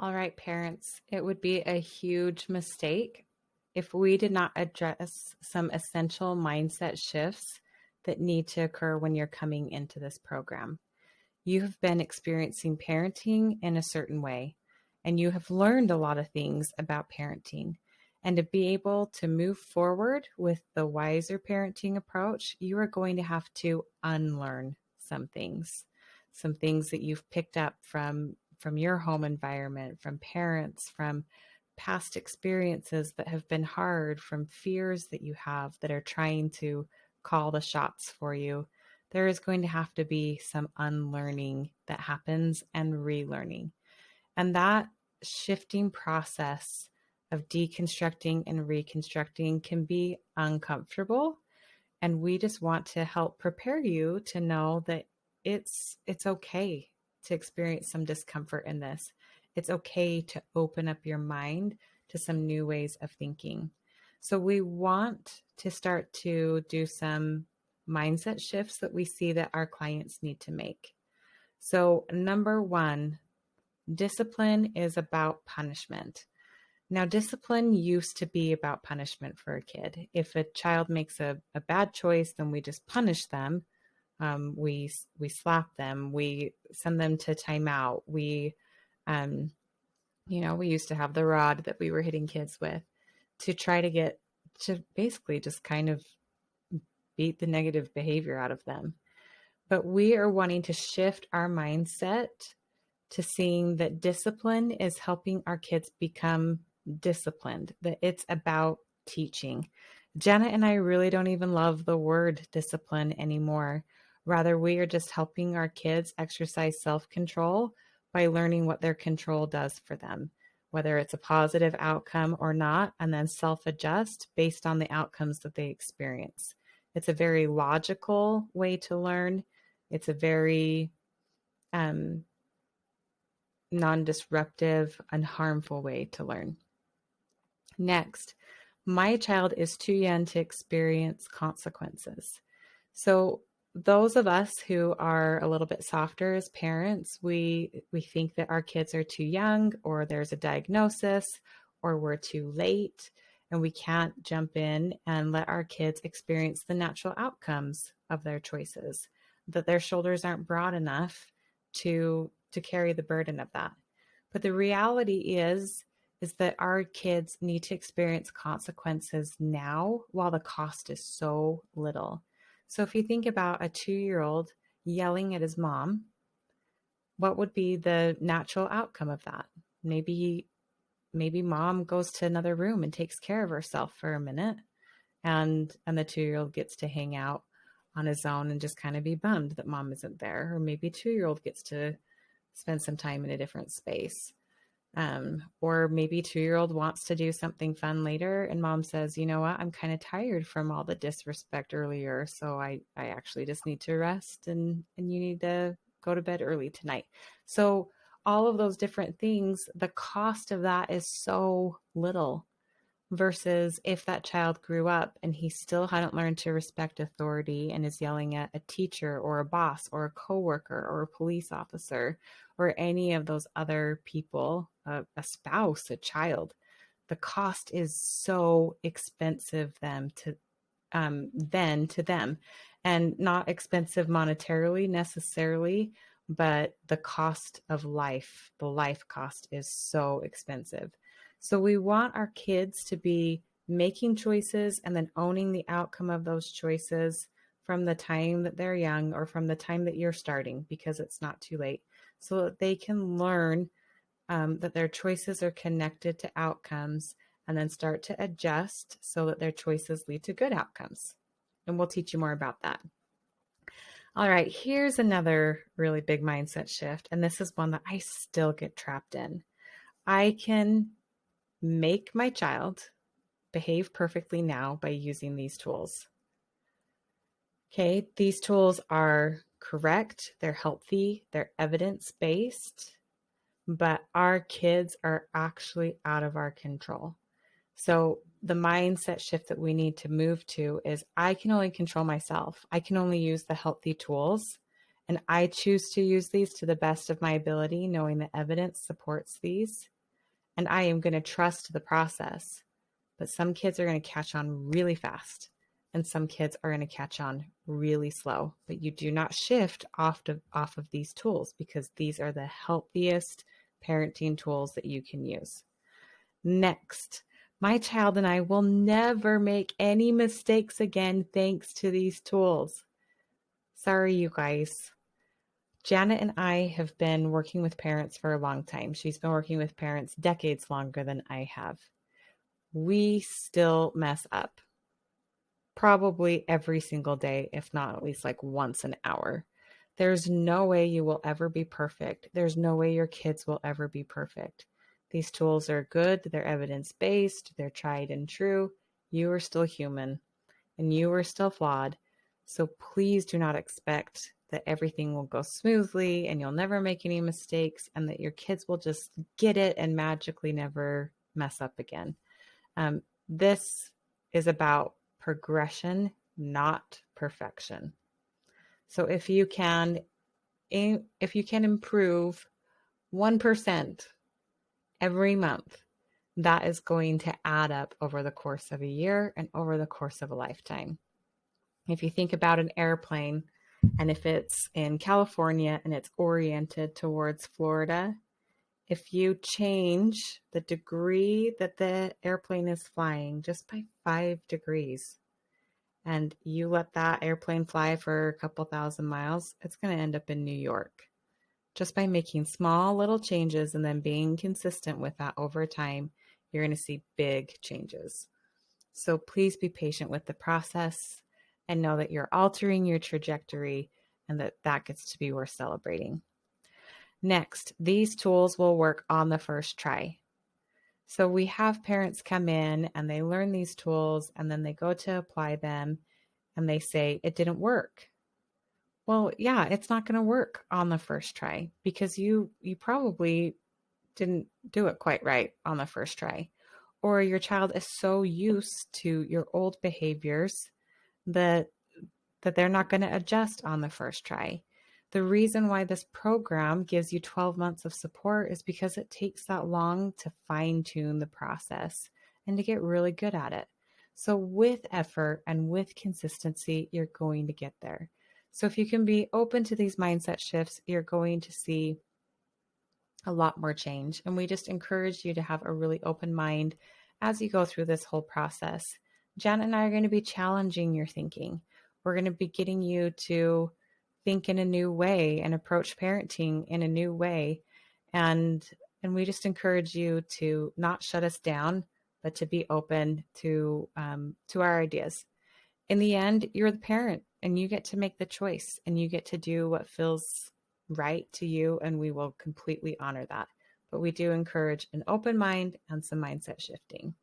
All right, parents, it would be a huge mistake if we did not address some essential mindset shifts that need to occur when you're coming into this program. You have been experiencing parenting in a certain way, and you have learned a lot of things about parenting. And to be able to move forward with the wiser parenting approach, you are going to have to unlearn some things that you've picked up from your home environment, from parents, from past experiences that have been hard, from fears that you have that are trying to call the shots for you. There is going to have to be some unlearning that happens and relearning. And that shifting process of deconstructing and reconstructing can be uncomfortable. And we just want to help prepare you to know that it's okay to experience some discomfort in this. It's okay to open up your mind to some new ways of thinking. So we want to start to do some mindset shifts that we see that our clients need to make. So number one, discipline is about punishment. Now, discipline used to be about punishment for a kid. If a child makes a bad choice, then we just punish them. We slap them. We send them to timeout. Um, we used to have the rod that we were hitting kids with to try to get to basically just kind of beat the negative behavior out of them. But we are wanting to shift our mindset to seeing that discipline is helping our kids become disciplined, that it's about teaching. Jenna and I really don't even love the word discipline anymore. Rather, we are just helping our kids exercise self-control by learning what their control does for them, whether it's a positive outcome or not, and then self-adjust based on the outcomes that they experience. It's a very logical way to learn. It's a very non-disruptive and harmful way to learn. Next, my child is too young to experience consequences. So those of us who are a little bit softer as parents, we think that our kids are too young, or there's a diagnosis, or we're too late, and we can't jump in and let our kids experience the natural outcomes of their choices, that their shoulders aren't broad enough to carry the burden of that. But the reality is that our kids need to experience consequences now while the cost is so little. So if you think about a 2-year-old yelling at his mom, what would be the natural outcome of that? Maybe mom goes to another room and takes care of herself for a minute, and the 2-year-old gets to hang out on his own and just kind of be bummed that mom isn't there. Or maybe 2-year-old gets to spend some time in a different space. Or maybe 2-year-old wants to do something fun later, and mom says, you know what, I'm kind of tired from all the disrespect earlier, so I actually just need to rest, and you need to go to bed early tonight. So all of those different things, the cost of that is so little, versus if that child grew up and he still hadn't learned to respect authority and is yelling at a teacher or a boss or a coworker or a police officer or any of those other people, a spouse, a child. The cost is so expensive then to them, and not expensive monetarily necessarily, but the cost of life, the life cost is so expensive. So we want our kids to be making choices and then owning the outcome of those choices from the time that they're young, or from the time that you're starting, because it's not too late, so that they can learn that their choices are connected to outcomes, and then start to adjust so that their choices lead to good outcomes. And we'll teach you more about that. All right, here's another really big mindset shift. And this is one that I still get trapped in. I can make my child behave perfectly now by using these tools. Okay, these tools are correct, they're healthy, they're evidence-based, but our kids are actually out of our control. So the mindset shift that we need to move to is, I can only control myself. I can only use the healthy tools, And I choose to use these to the best of my ability, knowing the evidence supports these. And I am going to trust the process. But some kids are going to catch on really fast, and some kids are going to catch on really slow. But you do not shift off of these tools, because these are the healthiest parenting tools that you can use. Next, my child and I will never make any mistakes again thanks to these tools. Sorry, you guys. Janet and I have been working with parents for a long time. She's been working with parents decades longer than I have. We still mess up probably every single day, if not at least like once an hour. There's no way you will ever be perfect. There's no way your kids will ever be perfect. These tools are good. They're evidence-based. They're tried and true. You are still human and you are still flawed. So please do not expect that everything will go smoothly and you'll never make any mistakes and that your kids will just get it and magically never mess up again. This is about progression, not perfection. So if you can improve 1% every month, that is going to add up over the course of a year and over the course of a lifetime. If you think about an airplane, and if it's in California and it's oriented towards Florida, if you change the degree that the airplane is flying just by 5 degrees, and you let that airplane fly for a couple thousand miles, it's going to end up in New York. Just by making small little changes and then being consistent with that over time, you're going to see big changes. So please be patient with the process and know that you're altering your trajectory and that gets to be worth celebrating. Next, these tools will work on the first try. So we have parents come in and they learn these tools and then they go to apply them and they say, it didn't work. Well, yeah, it's not going to work on the first try because you probably didn't do it quite right on the first try. Or your child is so used to your old behaviors that they're not going to adjust on the first try. The reason why this program gives you 12 months of support is because it takes that long to fine-tune the process and to get really good at it. So with effort and with consistency, you're going to get there. So if you can be open to these mindset shifts, you're going to see a lot more change. And we just encourage you to have a really open mind as you go through this whole process. Janet and I are going to be challenging your thinking. We're going to be getting you to think in a new way and approach parenting in a new way. And we just encourage you to not shut us down, but to be open to our ideas. In the end, you're the parent and you get to make the choice and you get to do what feels right to you, and we will completely honor that. But we do encourage an open mind and some mindset shifting.